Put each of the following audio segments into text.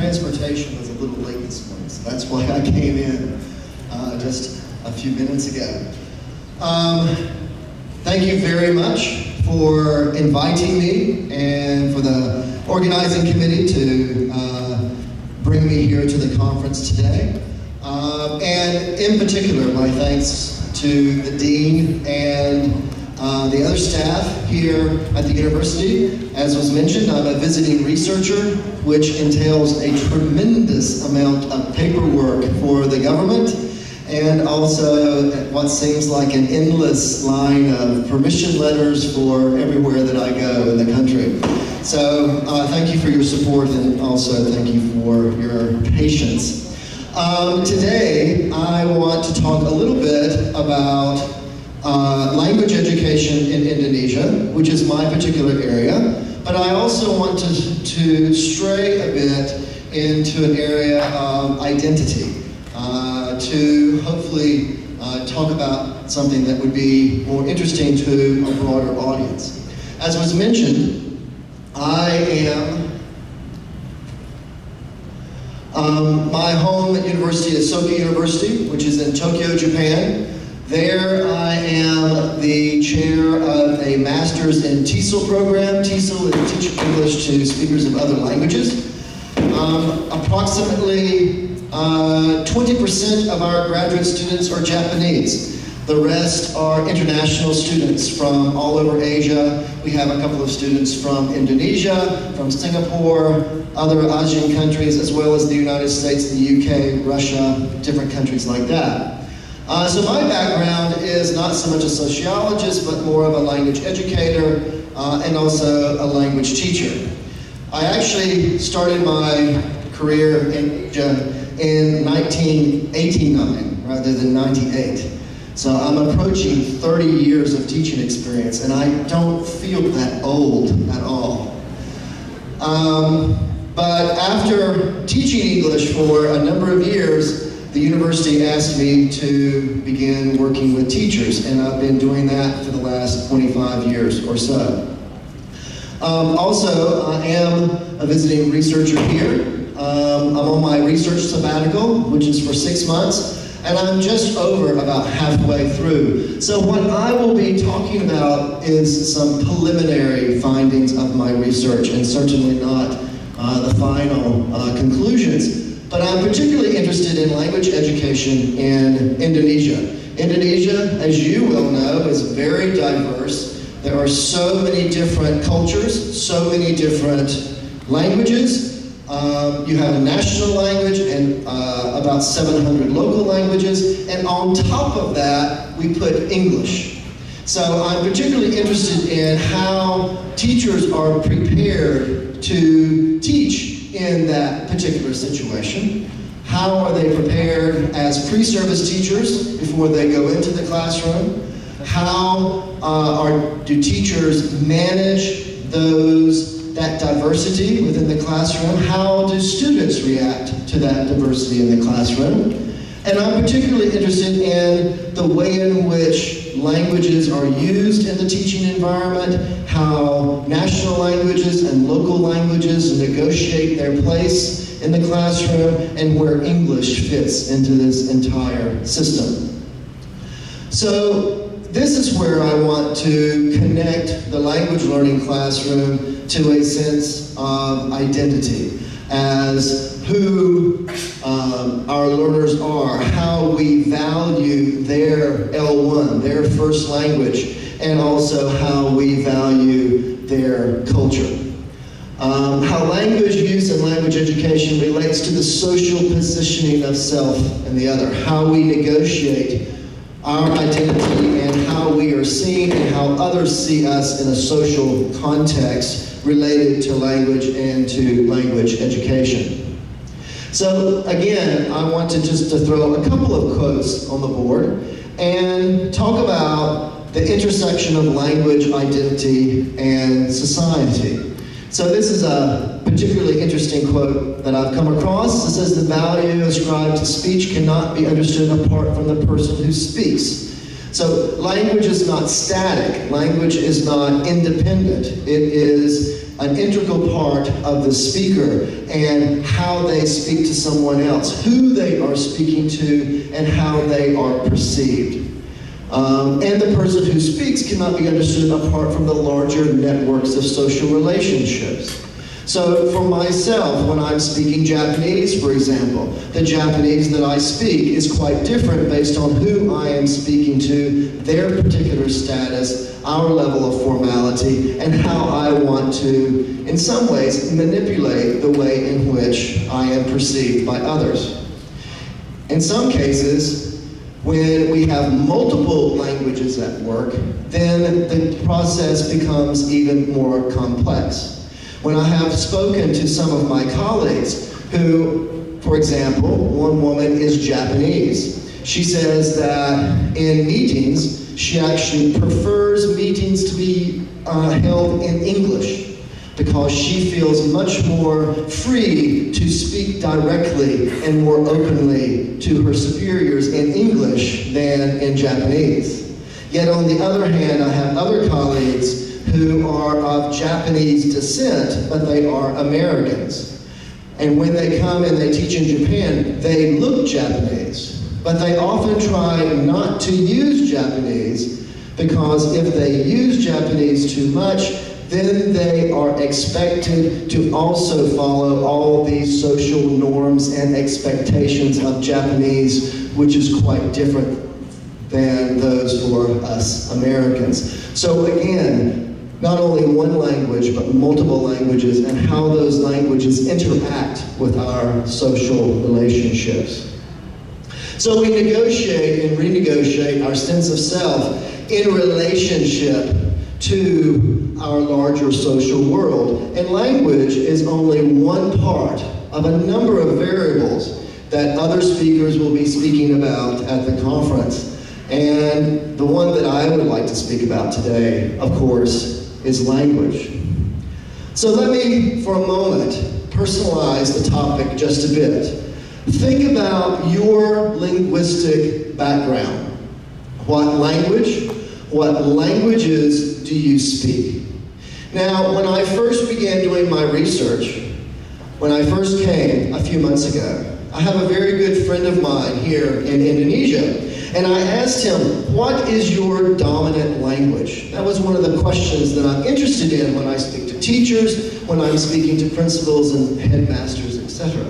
transportation was a little late this morning, so that's why I came in just a few minutes ago. Thank you very much for inviting me and for the organizing committee to bring me here to the conference today. And in particular, my thanks to the dean and the other staff here at the university. As was mentioned, I'm a visiting researcher, which entails a tremendous amount of paperwork for the government, and also what seems like an endless line of permission letters for everywhere that I go in the country. So thank you for your support, and also thank you for your patience. Today, I want to talk a little bit about language education in Indonesia, which is my particular area, but I also want to stray a bit into an area of identity, to hopefully talk about something that would be more interesting to a broader audience. As was mentioned, my home at university is Soka University, which is in Tokyo, Japan. There I am the chair of a master's in TESOL program. TESOL is Teach English to Speakers of Other Languages. Approximately 20% of our graduate students are Japanese. The rest are international students from all over Asia. We have a couple of students from Indonesia, from Singapore, other Asian countries, as well as the United States, the UK, Russia, different countries like that. So my background is not so much a sociologist, but more of a language educator and also a language teacher. I actually started my career in Asia in 1989 rather than 98. So I'm approaching 30 years of teaching experience, and I don't feel that old at all. But after teaching English for a number of years, the university asked me to begin working with teachers, and I've been doing that for the last 25 years or so. Also, I am a visiting researcher here. I'm on my research sabbatical, which is for 6 months, and I'm just over about halfway through. So what I will be talking about is some preliminary findings of my research, and certainly not the final conclusions. But I'm particularly interested in language education in Indonesia. Indonesia, as you will know, is very diverse. There are so many different cultures, so many different languages. You have a national language and about 700 local languages, and on top of that, we put English. So I'm particularly interested in how teachers are prepared to teach in that particular situation. How are they prepared as pre-service teachers before they go into the classroom? How do teachers manage that diversity within the classroom? How do students react to that diversity in the classroom? And I'm particularly interested in the way in which languages are used in the teaching environment, how national languages and local languages negotiate their place in the classroom, and where English fits into this entire system. So this is where I want to connect the language learning classroom to a sense of identity as who our learners are, how we value their L1, their first language, and also how we value their culture. How language use and language education relates to the social positioning of self and the other, how we negotiate our identity and how we are seen and how others see us in a social context related to language and to language education. So again, I want to throw a couple of quotes on the board and talk about the intersection of language, identity, and society. So this is a particularly interesting quote that I've come across. It says, "The value ascribed to speech cannot be understood apart from the person who speaks." So language is not static. Language is not independent. It is an integral part of the speaker and how they speak to someone else, who they are speaking to, and how they are perceived. And the person who speaks cannot be understood apart from the larger networks of social relationships. So for myself, when I'm speaking Japanese, for example, the Japanese that I speak is quite different based on who I am speaking to, their particular status, our level of formality, and how I want to, in some ways, manipulate the way in which I am perceived by others. In some cases, when we have multiple languages at work, then the process becomes even more complex. When I have spoken to some of my colleagues who, for example, one woman is Japanese. She says that in meetings, she actually prefers meetings to be held in English because she feels much more free to speak directly and more openly to her superiors in English than in Japanese. Yet on the other hand, I have other colleagues who are of Japanese descent, but they are Americans. And when they come and they teach in Japan, they look Japanese, but they often try not to use Japanese because if they use Japanese too much, then they are expected to also follow all these social norms and expectations of Japanese, which is quite different than those for us Americans. So again, not only one language, but multiple languages, and how those languages interact with our social relationships. So we negotiate and renegotiate our sense of self in relationship to our larger social world. And language is only one part of a number of variables that other speakers will be speaking about at the conference. And the one that I would like to speak about today, of course, is language. So let me, for a moment, personalize the topic just a bit. Think about your linguistic background. What languages do you speak? Now, when I first began doing my research, when I first came a few months ago, I have a very good friend of mine here in Indonesia. And I asked him, what is your dominant language? That was one of the questions that I'm interested in when I speak to teachers, when I'm speaking to principals and headmasters, etc.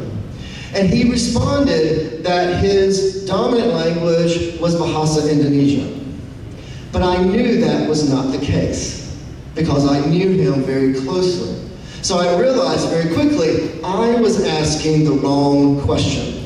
And he responded that his dominant language was Bahasa Indonesia. But I knew that was not the case because I knew him very closely. So I realized very quickly I was asking the wrong question.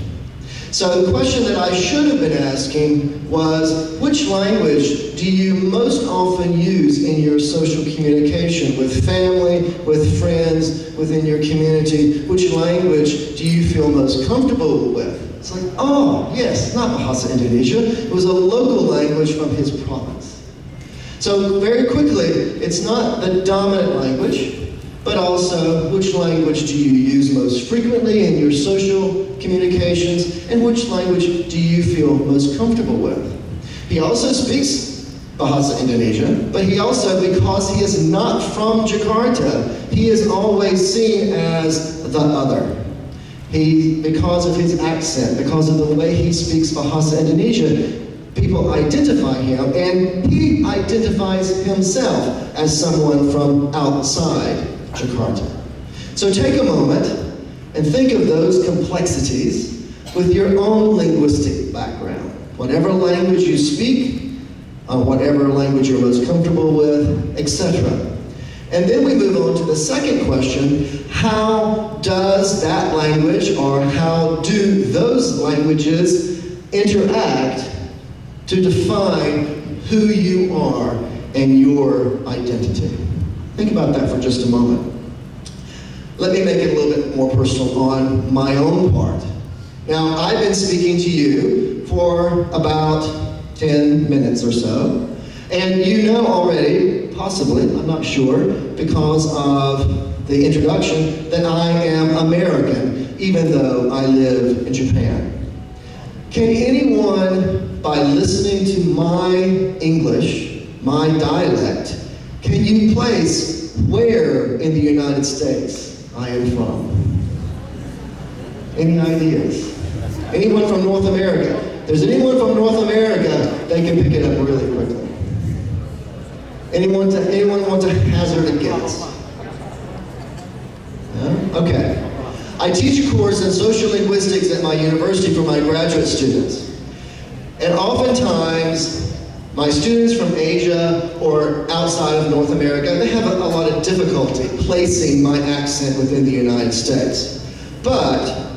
So the question that I should have been asking was, which language do you most often use in your social communication with family, with friends, within your community? Which language do you feel most comfortable with? It's like, oh, yes, not Bahasa Indonesia. It was a local language from his province. So very quickly, it's not the dominant language, but also which language do you use most frequently in your social communications, and which language do you feel most comfortable with? He also speaks Bahasa Indonesia, but he also, because he is not from Jakarta, he is always seen as the other. Because of his accent, because of the way he speaks Bahasa Indonesia, people identify him, and he identifies himself as someone from outside Jakarta. So take a moment and think of those complexities with your own linguistic background. Whatever language you speak, whatever language you're most comfortable with, etc. And then we move on to the second question, how does that language, or how do those languages interact to define who you are and your identity? Think about that for just a moment. Let me make it a little bit more personal on my own part. Now, I've been speaking to you for about 10 minutes or so, and you know already, possibly, I'm not sure, because of the introduction, that I am American, even though I live in Japan. Can anyone, by listening to my English, my dialect, can you place where in the United States I am from? Any ideas? Anyone from North America? If there's anyone from North America, they can pick it up really quickly. Anyone want to hazard a guess? No? Okay. I teach a course in social linguistics at my university for my graduate students. And oftentimes, my students from Asia or outside of North America, they have a lot of difficulty placing my accent within the United States. But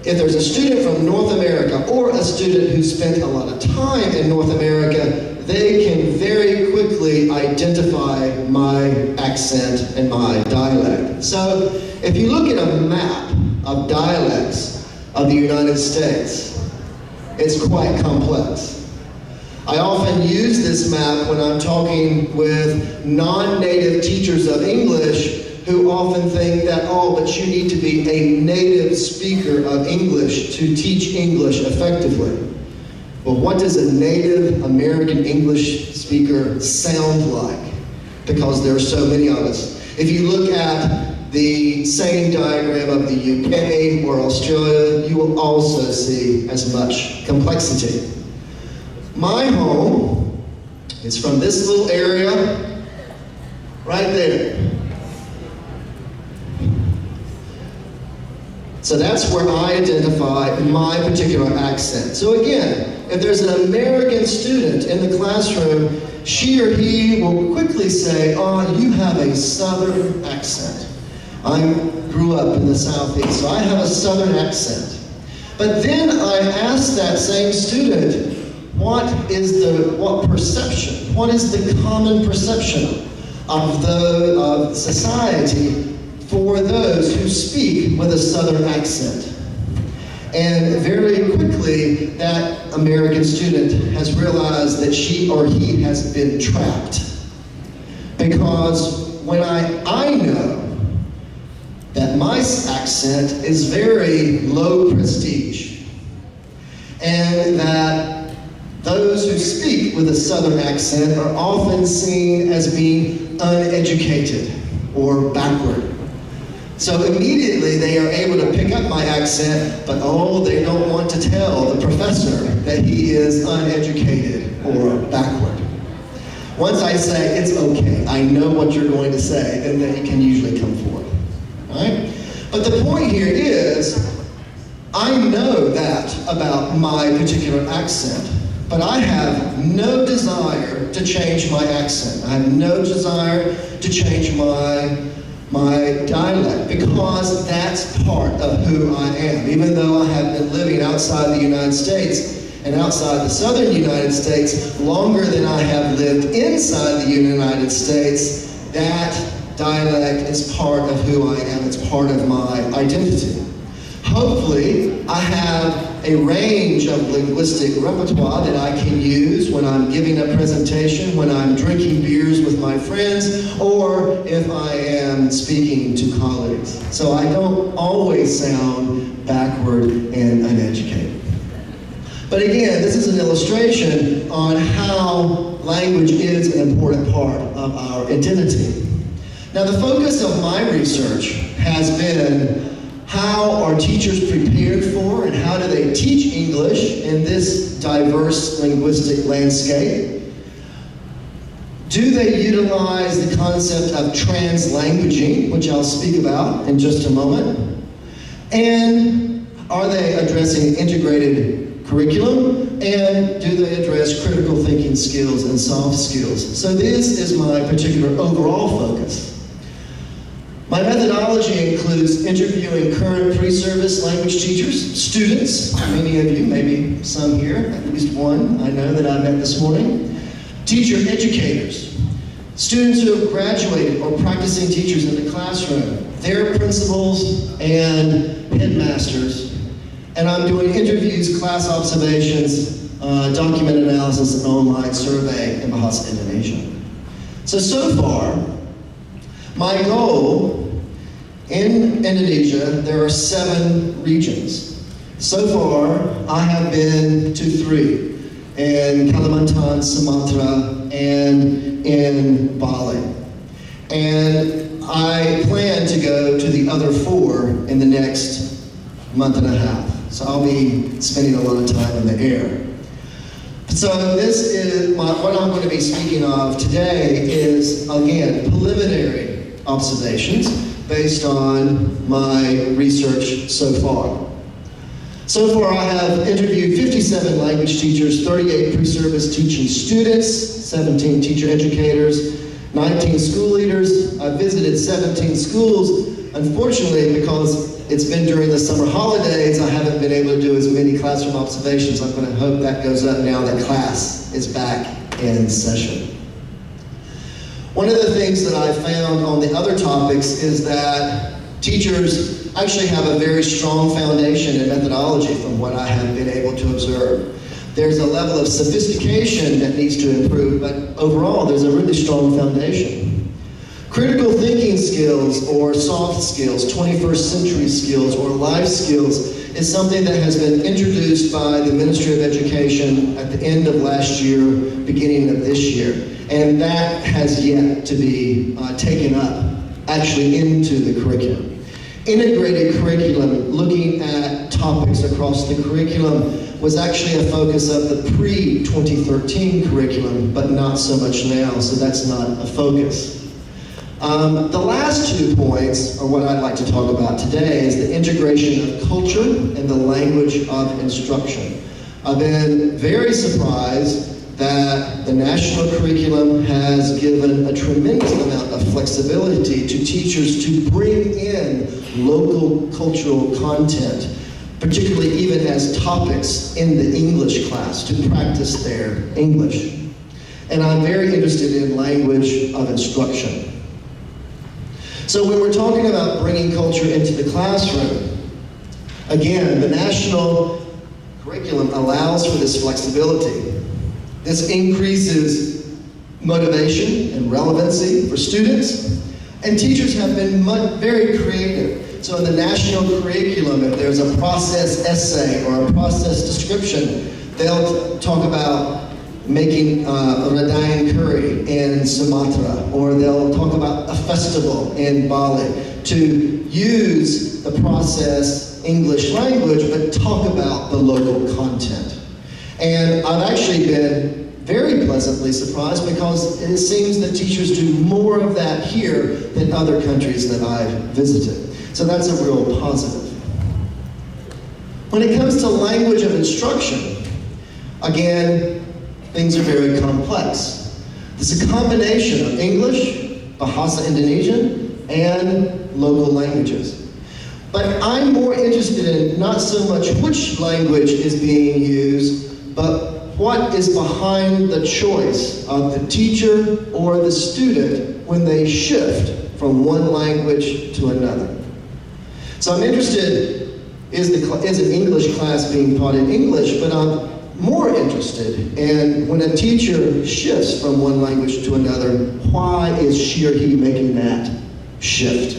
if there's a student from North America or a student who spent a lot of time in North America, they can very quickly identify my accent and my dialect. So if you look at a map of dialects of the United States, it's quite complex. I often use this map when I'm talking with non-native teachers of English who often think that, oh, but you need to be a native speaker of English to teach English effectively. Well, what does a native American English speaker sound like? Because there are so many of us. If you look at the saying diagram of the UK or Australia, you will also see as much complexity. My home is from this little area right there. So that's where I identify my particular accent. So again, if there's an American student in the classroom, she or he will quickly say, oh, you have a Southern accent. I grew up in the Southeast, so I have a Southern accent. But then I ask that same student, what is the common perception of society for those who speak with a Southern accent? And very quickly, that American student has realized that she or he has been trapped. Because when I know that my accent is very low prestige, and that those who speak with a Southern accent are often seen as being uneducated or backward. So immediately they are able to pick up my accent, but oh, they don't want to tell the professor that he is uneducated or backward. Once I say, it's okay, I know what you're going to say, then they can usually come forward. Right? But the point here is, I know that about my particular accent, but I have no desire to change my accent. I have no desire to change my dialect, because that's part of who I am. Even though I have been living outside the United States and outside the southern United States longer than I have lived inside the United States, that dialect is part of who I am. It's part of my identity. Hopefully, I have a range of linguistic repertoire that I can use when I'm giving a presentation, when I'm drinking beers with my friends, or if I am speaking to colleagues. So I don't always sound backward and uneducated. But again, this is an illustration on how language is an important part of our identity. Now, the focus of my research has been, how are teachers prepared for and how do they teach English in this diverse linguistic landscape? Do they utilize the concept of translanguaging, which I'll speak about in just a moment? And are they addressing integrated curriculum? And do they address critical thinking skills and soft skills? So this is my particular overall focus. My methodology includes interviewing current pre-service language teachers, students, many of you, maybe some here, at least one I know that I met this morning, teacher educators, students who have graduated or practicing teachers in the classroom, their principals and headmasters, and I'm doing interviews, class observations, document analysis, and online survey in Bahasa Indonesia. So far, my goal in Indonesia, there are 7 regions. So far, I have been to 3, in Kalimantan, Sumatra, and in Bali. And I plan to go to the other 4 in the next month and a half. So I'll be spending a lot of time in the air. So this is what I'm going to be speaking of today is, again, preliminary observations based on my research so far. So far, I have interviewed 57 language teachers, 38 pre-service teaching students, 17 teacher educators, 19 school leaders. I've visited 17 schools. Unfortunately, because it's been during the summer holidays, I haven't been able to do as many classroom observations. I'm going to hope that goes up now that class is back in session. One of the things that I found on the other topics is that teachers actually have a very strong foundation in methodology from what I have been able to observe. There's a level of sophistication that needs to improve, but overall there's a really strong foundation. Critical thinking skills or soft skills, 21st century skills or life skills is something that has been introduced by the Ministry of Education at the end of last year, beginning of this year. And that has yet to be taken up actually into the curriculum. Integrated curriculum, looking at topics across the curriculum, was actually a focus of the pre-2013 curriculum, but not so much now, so that's not a focus. The last 2 points are what I'd like to talk about today is the integration of culture and the language of instruction. I've been very surprised that the national curriculum has given a tremendous amount of flexibility to teachers to bring in local cultural content, particularly even as topics in the English class to practice their English. And I'm very interested in language of instruction. So when we're talking about bringing culture into the classroom, again, the national curriculum allows for this flexibility. This increases motivation and relevancy for students, and teachers have been very creative. So in the national curriculum, if there's a process essay or a process description, they'll talk about making Radayan curry in Sumatra, or they'll talk about a festival in Bali, to use the process English language, but talk about the local content. And I've actually been very pleasantly surprised because it seems that teachers do more of that here than other countries that I've visited. So that's a real positive. When it comes to language of instruction, again, things are very complex. It's a combination of English, Bahasa Indonesian, and local languages. But I'm more interested in not so much which language is being used, but what is behind the choice of the teacher or the student when they shift from one language to another. So I'm interested, is an English class being taught in English, but I'm more interested in when a teacher shifts from one language to another, why is she or he making that shift?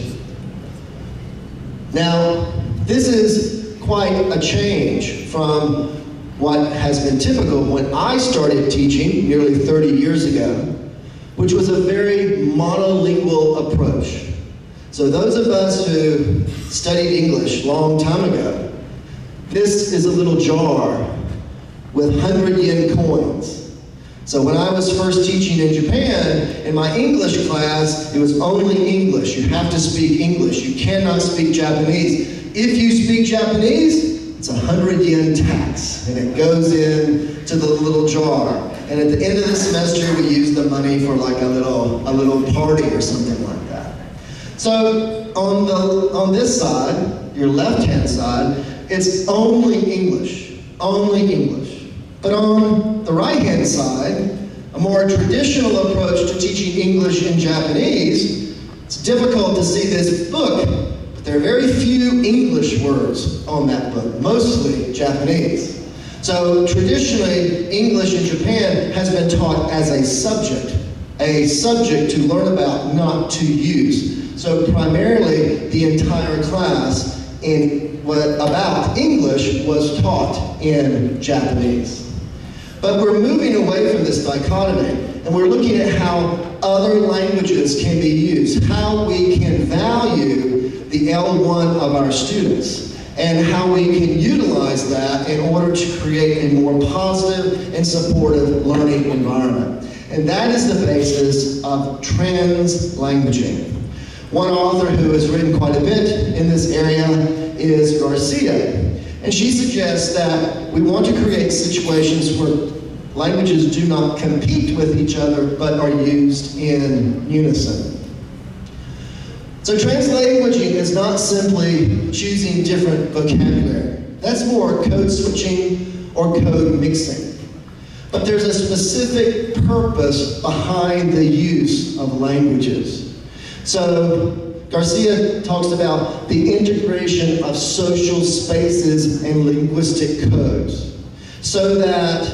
Now, this is quite a change from what has been typical when I started teaching nearly 30 years ago, which was a very monolingual approach. So those of us who studied English a long time ago, this is a little jar with 100-yen coins. So when I was first teaching in Japan, in my English class, it was only English. You have to speak English. You cannot speak Japanese. If you speak Japanese, it's a 100-yen tax, and it goes in to the little jar. And at the end of the semester, we use the money for like a little party or something like that. So on this side, your left-hand side, it's only English, only English. But on the right-hand side, a more traditional approach to teaching English and Japanese, it's difficult to see this book, but there are very few English words on that book, mostly Japanese. So traditionally, English in Japan has been taught as a subject to learn about, not to use. So primarily, the entire class about English was taught in Japanese. But we're moving away from this dichotomy, and we're looking at how other languages can be used, how we can value the L1 of our students, and how we can utilize that in order to create a more positive and supportive learning environment. And that is the basis of translanguaging. One author who has written quite a bit in this area is Garcia. And she suggests that we want to create situations where languages do not compete with each other, but are used in unison. So translanguaging is not simply choosing different vocabulary. That's more code switching or code mixing. But there's a specific purpose behind the use of languages. So Garcia talks about the integration of social spaces and linguistic codes, so that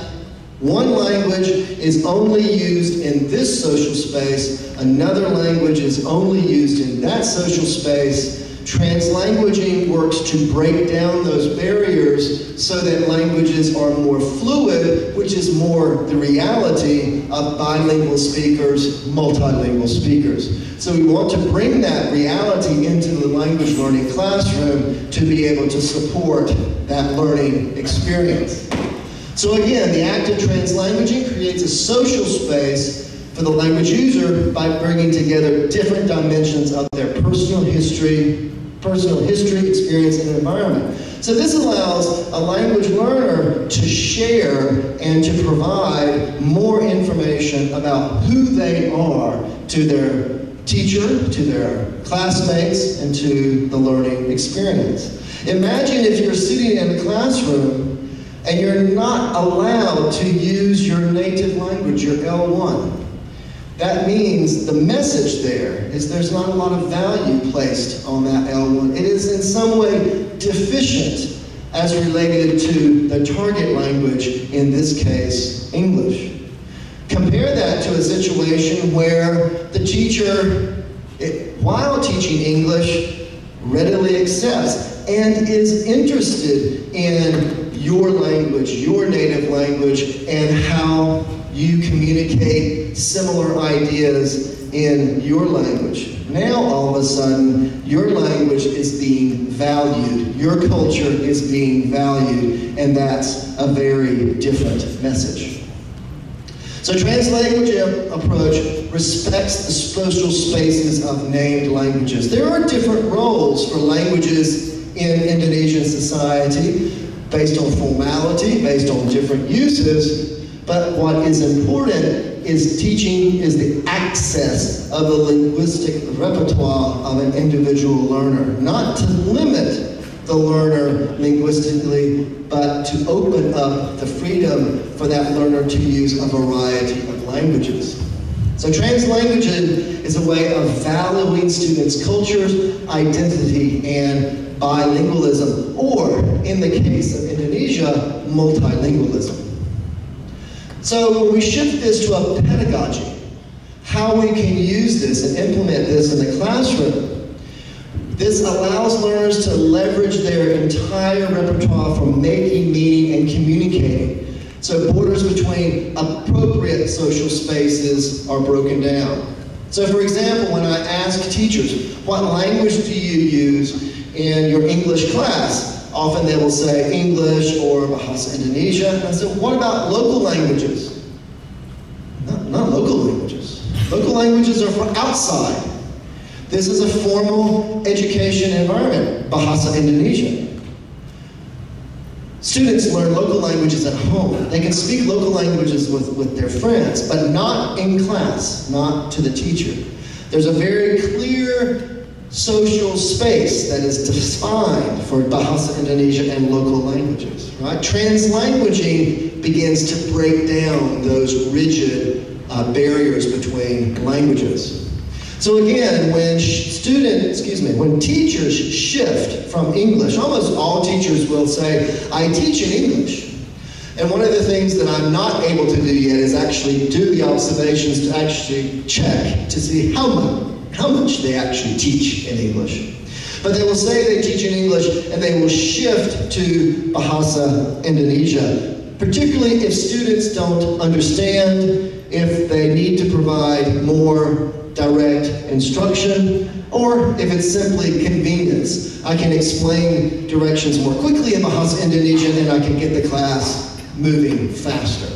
one language is only used in this social space, another language is only used in that social space. Translanguaging works to break down those barriers so that languages are more fluid, which is more the reality of bilingual speakers, multilingual speakers. So we want to bring that reality into the language learning classroom to be able to support that learning experience. So again, the act of translanguaging creates a social space for the language user by bringing together different dimensions of their personal history, experience, and environment. So this allows a language learner to share and to provide more information about who they are to their teacher, to their classmates, and to the learning experience. Imagine if you're sitting in a classroom and you're not allowed to use your native language, your L1. That means the message there is there's not a lot of value placed on that L1. It is in some way deficient as related to the target language, in this case, English. Compare that to a situation where the teacher, while teaching English, readily accepts and is interested in your language, your native language, and how you communicate similar ideas in your language. Now, all of a sudden, your language is being valued, your culture is being valued, and that's a very different message. So translanguage approach respects the social spaces of named languages. There are different roles for languages in Indonesian society based on formality, based on different uses. But what is important is teaching is the access of the linguistic repertoire of an individual learner. Not to limit the learner linguistically, but to open up the freedom for that learner to use a variety of languages. So translanguaging is a way of valuing students' cultures, identity, and bilingualism, or in the case of Indonesia, multilingualism. So when we shift this to a pedagogy, how we can use this and implement this in the classroom, this allows learners to leverage their entire repertoire for making meaning and communicating. So borders between appropriate social spaces are broken down. So for example, when I ask teachers, what language do you use in your English class? Often they will say English or Bahasa Indonesia. And I said, what about local languages? Not local languages. Local languages are for outside. This is a formal education environment, Bahasa Indonesia. Students learn local languages at home. They can speak local languages with their friends, but not in class, not to the teacher. There's a very clear social space that is defined for Bahasa Indonesia and local languages, right? Translanguaging begins to break down those rigid barriers between languages. So again, when teachers shift from English, almost all teachers will say, I teach in English. And one of the things that I'm not able to do yet is actually do the observations to actually check to see how much they actually teach in English. But they will say they teach in English and they will shift to Bahasa Indonesia. particularly if students don't understand, if they need to provide more direct instruction, or if it's simply convenience. I can explain directions more quickly in Bahasa Indonesia and I can get the class moving faster.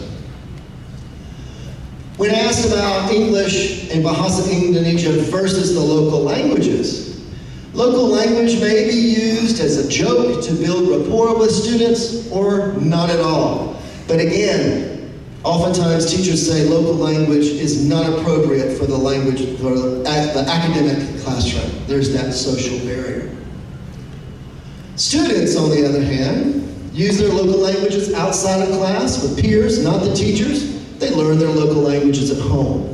When asked about English and Bahasa Indonesia versus the local languages, local language may be used as a joke to build rapport with students or not at all. But again, oftentimes teachers say local language is not appropriate for the language, for the academic classroom. There's that social barrier. Students, on the other hand, use their local languages outside of class with peers, not the teachers. They learn their local languages at home.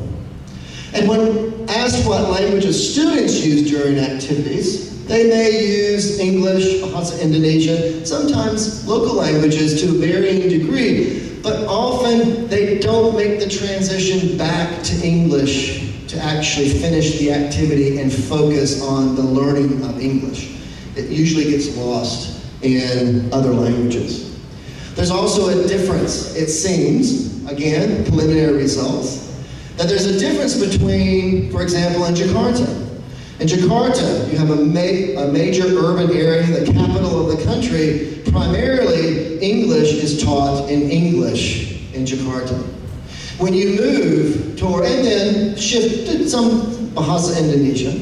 And when asked what languages students use during activities, they may use English, Bahasa Indonesia, sometimes local languages to a varying degree, but often they don't make the transition back to English to actually finish the activity and focus on the learning of English. It usually gets lost in other languages. There's also a difference, it seems, again, preliminary results, that there's a difference between, for example, in Jakarta. In Jakarta, you have a major urban area, the capital of the country. Primarily, English is taught in English in Jakarta. When you move toward, and then shift to some Bahasa Indonesia,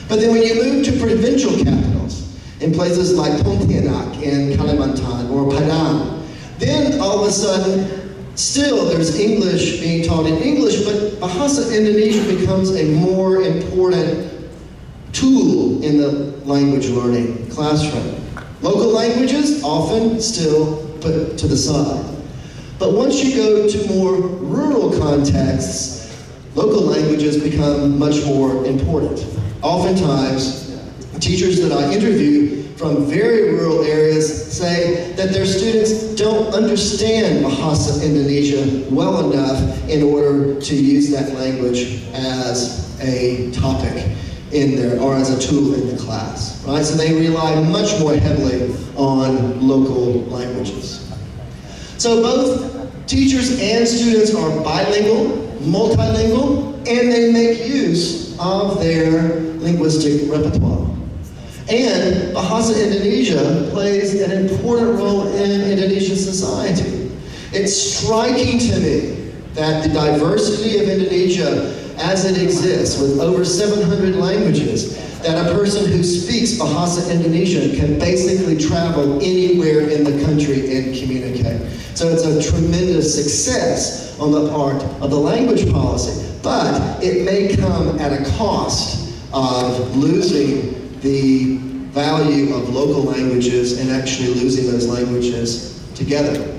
but then when you move to provincial capitals, in places like Pontianak in Kalimantan or Padang, then all of a sudden, still there's English being taught in English, but Bahasa Indonesia becomes a more important tool in the language learning classroom. Local languages often still put to the side. But once you go to more rural contexts, local languages become much more important. Oftentimes, teachers that I interview from very rural areas say that their students don't understand Bahasa Indonesia well enough in order to use that language as a topic in there, or as a tool in the class, right? So they rely much more heavily on local languages. So both teachers and students are bilingual, multilingual, and they make use of their linguistic repertoire. And Bahasa Indonesia plays an important role in Indonesian society. It's striking to me that the diversity of Indonesia as it exists, with over 700 languages, that a person who speaks Bahasa Indonesia can basically travel anywhere in the country and communicate. So it's a tremendous success on the part of the language policy, but it may come at a cost of losing the value of local languages and actually losing those languages together.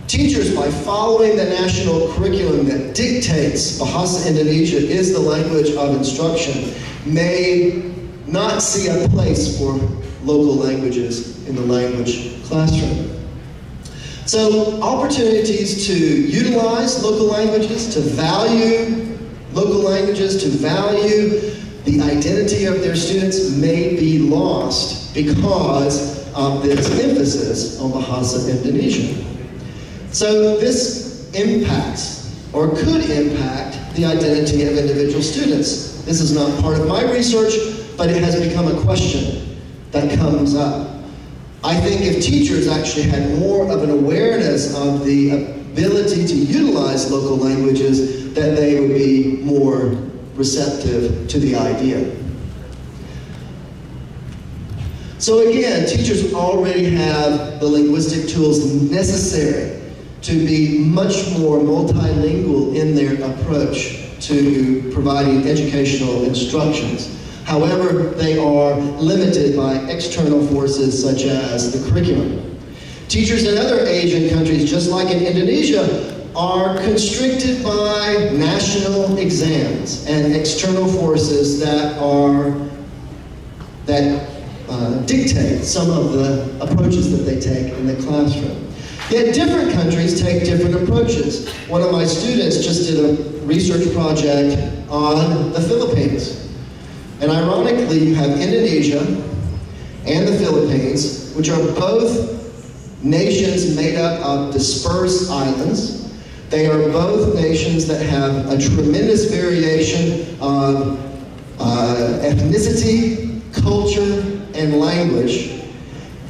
Teachers, by following the national curriculum that dictates Bahasa Indonesia is the language of instruction, may not see a place for local languages in the language classroom. So, opportunities to utilize local languages, to value local languages, to value the identity of their students may be lost because of this emphasis on Bahasa Indonesia. So this impacts, or could impact, the identity of individual students. This is not part of my research, but it has become a question that comes up. I think if teachers actually had more of an awareness of the ability to utilize local languages, that they would be more receptive to the idea. So again, teachers already have the linguistic tools necessary to be much more multilingual in their approach to providing educational instructions. However, they are limited by external forces such as the curriculum. Teachers in other Asian countries, just like in Indonesia, are constricted by national exams and external forces that dictate some of the approaches that they take in the classroom. Yet different countries take different approaches. One of my students just did a research project on the Philippines. And ironically, you have Indonesia and the Philippines, which are both nations made up of dispersed islands. They are both nations that have a tremendous variation of ethnicity, culture, and language.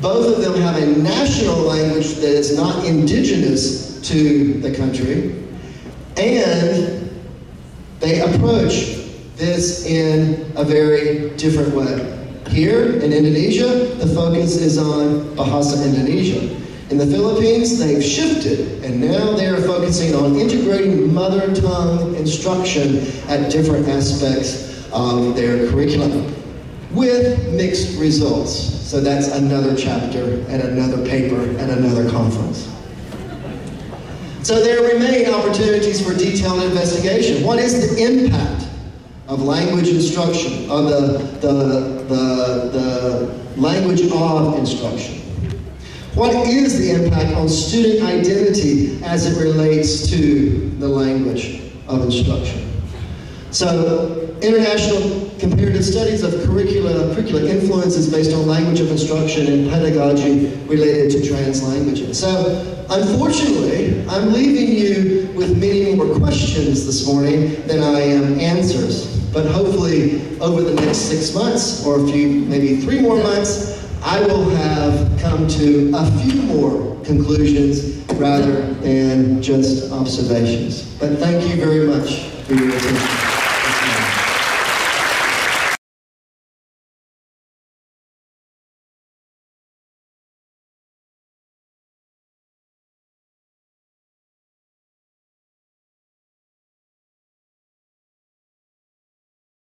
Both of them have a national language that is not indigenous to the country, and they approach this in a very different way. Here in Indonesia, the focus is on Bahasa Indonesia. In the Philippines, they've shifted, and now they are focusing on integrating mother tongue instruction at different aspects of their curriculum, with mixed results. So that's another chapter and another paper and another conference. So there remain opportunities for detailed investigation. What is the impact of language instruction, of the language of instruction? What is the impact on student identity as it relates to the language of instruction? So, international comparative studies of curricular influences based on language of instruction and pedagogy related to trans languages. So, unfortunately, I'm leaving you with many more questions this morning than I am answers. But hopefully, over the next 6 months, or maybe 3 more months, I will have come to a few more conclusions rather than just observations. But thank you very much for your attention.